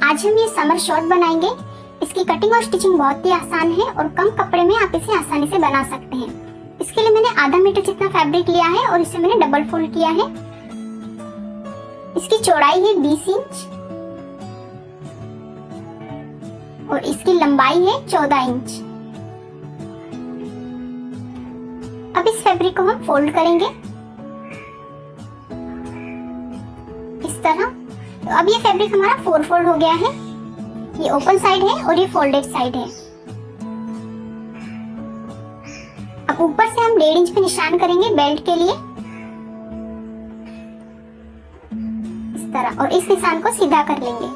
आज हम ये समर शॉर्ट बनाएंगे। इसकी कटिंग और स्टिचिंग बहुत ही आसान है और कम कपड़े में आप इसे आसानी से बना सकते हैं। इसके लिए मैंने आधा मीटर जितना फैब्रिक लिया है और इसे मैंने डबल फोल्ड किया है। इसकी चौड़ाई है 20 इंच और इसकी लंबाई है 14 इंच। अब इस फैब्रिक को हम फोल्ड करेंगे इस तरह। तो अब ये फैब्रिक हमारा 4 फोल्ड हो गया है। ये ओपन साइड है और ये फोल्डेड साइड है। अब ऊपर से हम 1.5 इंच पे निशान करेंगे बेल्ट के लिए इस तरह, और इस निशान को सीधा कर लेंगे।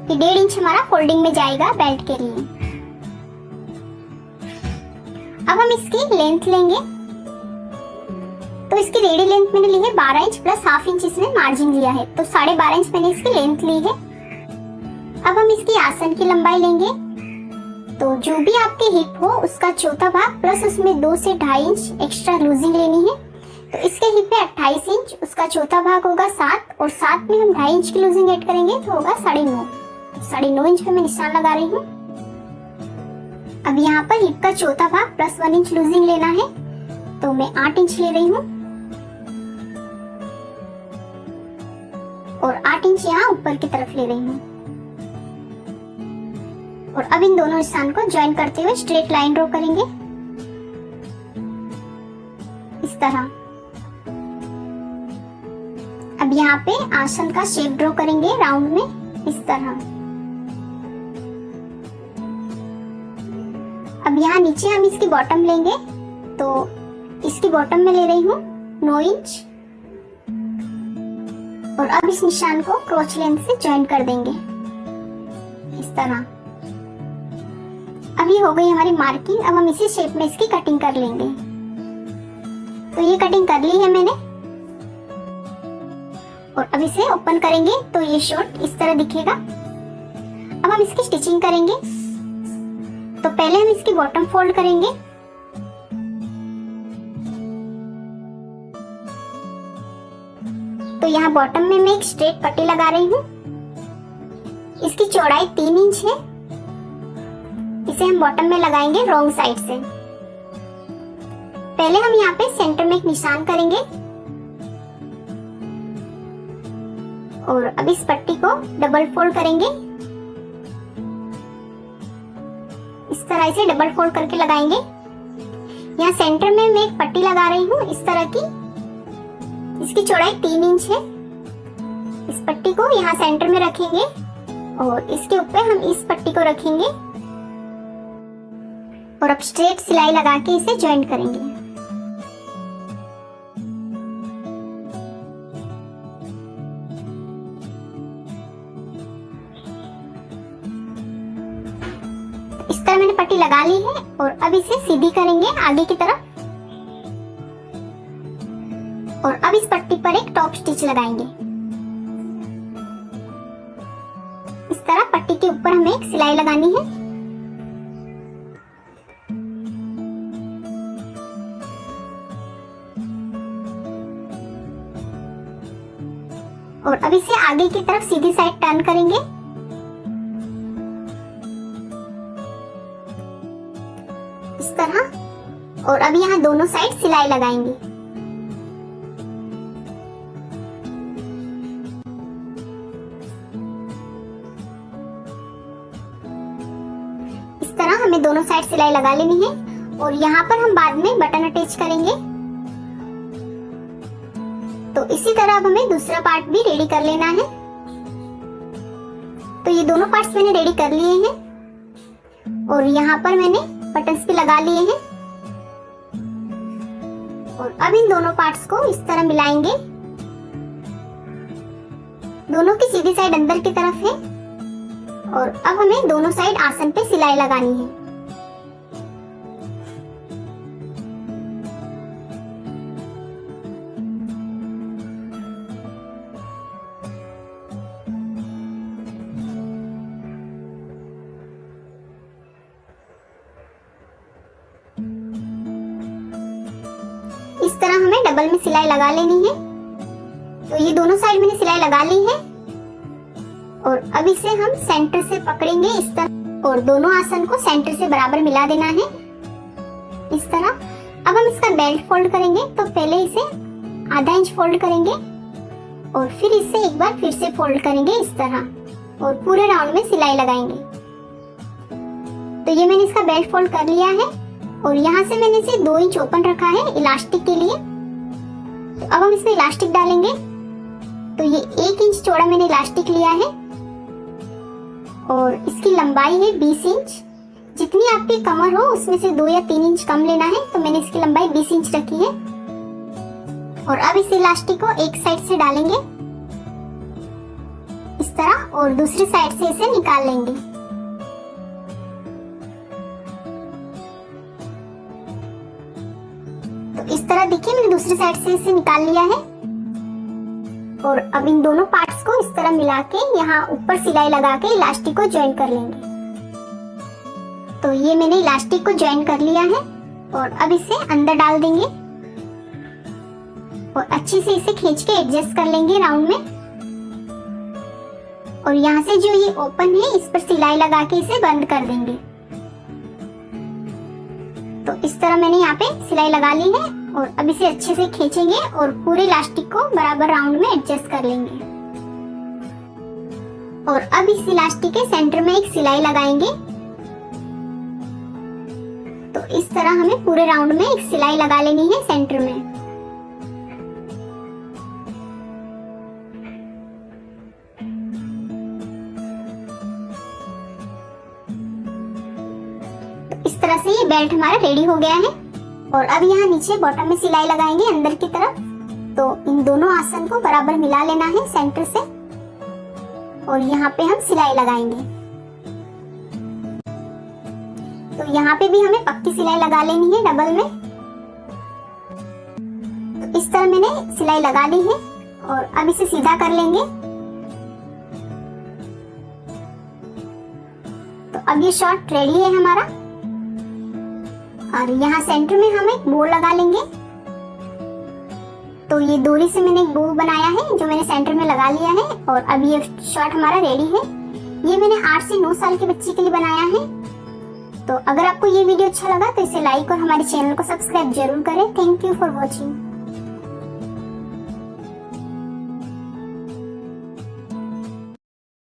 ये 1.5 इंच हमारा फोल्डिंग में जाएगा बेल्ट के लिए। अब हम इसकी लेंथ लेंगे। तो इसकी रेडी लेंथ मैंने ली है 12 इंच प्लस ½ इंच इसमें मार्जिन लिया है, तो 12.5 इंच मैंने इसकी लेंथ ली है। अब हम इसकी आसन की लंबाई लेंगे। तो जो भी आपकी हिप हो उसका चौथा भाग प्लस उसमें 2 से 2.5 इंच एक्स्ट्रा लूजिंग लेनी है। तो इसके हिप पे 28 इंच, उसका चौथा भाग होगा 7 और 7 में हम 2.5 इंच की लूजिंग ऐड करेंगे तो होगा 9.5 इंच पे मैं निशान लगा रही हूँ। अब यहाँ पर हिप का चौथा भाग प्लस 1 इंच लूजिंग लेना है, तो मैं 8 इंच ले रही हूँ और 8 इंच यहाँ ऊपर की तरफ ले रही हूँ। और अब इन दोनों निशान को ज्वाइन करते हुए स्ट्रेट लाइन ड्रॉ करेंगे इस तरह। अब यहाँ पे आसन का शेप ड्रॉ करेंगे राउंड में इस तरह। अब यहाँ नीचे हम इसकी बॉटम लेंगे, तो इसकी बॉटम में ले रही हूँ 9 इंच और अब इस निशान को क्रोच लेंथ से ज्वाइन कर देंगे इस तरह। अब ये हो गई हमारी मार्किंग। अब हम इसी शेप में इसकी कटिंग कर लेंगे। तो ये कटिंग कर ली है मैंने और अब इसे ओपन करेंगे तो ये शॉर्ट इस तरह दिखेगा। अब हम इसकी स्टिचिंग करेंगे। तो पहले हम इसकी बॉटम फोल्ड करेंगे। तो यहाँ बॉटम में मैं एक स्ट्रेट पट्टी लगा रही हूँ। इसकी चौड़ाई 3 इंच है। इसे हम बॉटम में लगाएंगे रॉन्ग साइड से। पहले हम यहाँ पे सेंटर में एक निशान करेंगे और अब इस पट्टी को डबल फोल्ड करेंगे इस तरह से डबल फोल्ड करके लगाएंगे। यहाँ सेंटर में मैं एक पट्टी लगा रही हूँ इस तरह की। इसकी चौड़ाई 3 इंच है। इस पट्टी को यहाँ सेंटर में रखेंगे और इसके ऊपर हम इस पट्टी को रखेंगे और अब स्ट्रेट सिलाई लगा के इसे ज्वाइन करेंगे। इस तरह मैंने पट्टी लगा ली है और अब इसे सीधी करेंगे आगे की तरफ और अब इस पट्टी पर एक टॉप स्टिच लगाएंगे इस तरह। पट्टी के ऊपर हमें एक सिलाई लगानी है और अब इसे आगे की तरफ सीधी साइड टर्न करेंगे इस तरह। और अब यहाँ दोनों साइड सिलाई लगाएंगे। इस तरह हमें दोनों साइड सिलाई लगा लेनी है और यहाँ पर हम बाद में बटन अटैच करेंगे। तो इसी तरह अब हमें दूसरा पार्ट भी रेडी कर लेना है। तो ये दोनों पार्ट्स मैंने रेडी कर लिए हैं और यहाँ पर मैंने बटन्स भी लगा लिए हैं और अब इन दोनों पार्ट्स को इस तरह मिलाएंगे। दोनों की सीधी साइड अंदर की तरफ है और अब हमें दोनों साइड आसन पे सिलाई लगानी है। इस तरह हमें डबल में सिलाई लगा लेनी है। तो ये दोनों साइड मैंने सिलाई लगा ली है और अब इसे हम सेंटर से पकड़ेंगे इस तरह और दोनों आसन को सेंटर से बराबर मिला देना है इस तरह। अब हम इसका बेल्ट फोल्ड करेंगे, तो पहले इसे आधा इंच फोल्ड करेंगे और फिर इसे एक बार फिर से फोल्ड करेंगे इस तरह और पूरे राउंड में सिलाई लगाएंगे। तो ये मैंने इसका बेल्ट फोल्ड कर लिया है और यहाँ से मैंने इसे 2 इंच ओपन रखा है इलास्टिक के लिए। तो अब हम इसमें इलास्टिक डालेंगे। तो ये 1 इंच चौड़ा मैंने इलास्टिक लिया है और इसकी लंबाई है 20 इंच। जितनी आपकी कमर हो उसमें से 2 या 3 इंच कम लेना है, तो मैंने इसकी लंबाई 20 इंच रखी है। और अब इस इलास्टिक को एक साइड से डालेंगे इस तरह और दूसरी साइड से इसे निकाल लेंगे। तो इस तरह देखिए मैंने दूसरी साइड से इसे निकाल लिया है। और अब इन दोनों पार्ट्स को इस तरह मिला के यहाँ ऊपर सिलाई लगा के इलास्टिक को ज्वाइन कर लेंगे। तो ये मैंने इलास्टिक को ज्वाइन कर लिया है और अब इसे अंदर डाल देंगे और अच्छे से इसे खींच के एडजस्ट कर लेंगे राउंड में। और यहाँ से जो ये ओपन है इस पर सिलाई लगा के इसे बंद कर देंगे। तो इस तरह मैंने यहाँ पे सिलाई लगा ली है और अब इसे अच्छे से खींचेंगे और पूरे इलास्टिक को बराबर राउंड में एडजस्ट कर लेंगे। और अब इस इलास्टिक के सेंटर में एक सिलाई लगाएंगे। तो इस तरह हमें पूरे राउंड में एक सिलाई लगा लेनी है सेंटर में। तो इस तरह से ये बेल्ट हमारा रेडी हो गया है। और अब यहाँ नीचे बॉटम में सिलाई लगाएंगे अंदर की तरफ। तो इन दोनों आसन को बराबर मिला लेना है सेंटर से और यहाँ पे हम सिलाई लगाएंगे। तो यहाँ पे भी हमें पक्की सिलाई लगा लेनी है डबल में। तो इस तरह मैंने सिलाई लगा ली है और अब इसे सीधा कर लेंगे। तो अब ये शॉर्ट रेडी है हमारा। और यहाँ सेंटर में हम एक बो लगा लेंगे। तो ये डोरी से मैंने एक बो बनाया है जो मैंने सेंटर में लगा लिया है और अब ये शॉर्ट हमारा रेडी है। ये मैंने 8 से 9 साल के बच्चे के लिए बनाया है। तो अगर आपको ये वीडियो अच्छा लगा तो इसे लाइक और हमारे चैनल को सब्सक्राइब जरूर करें। Thank you for watching.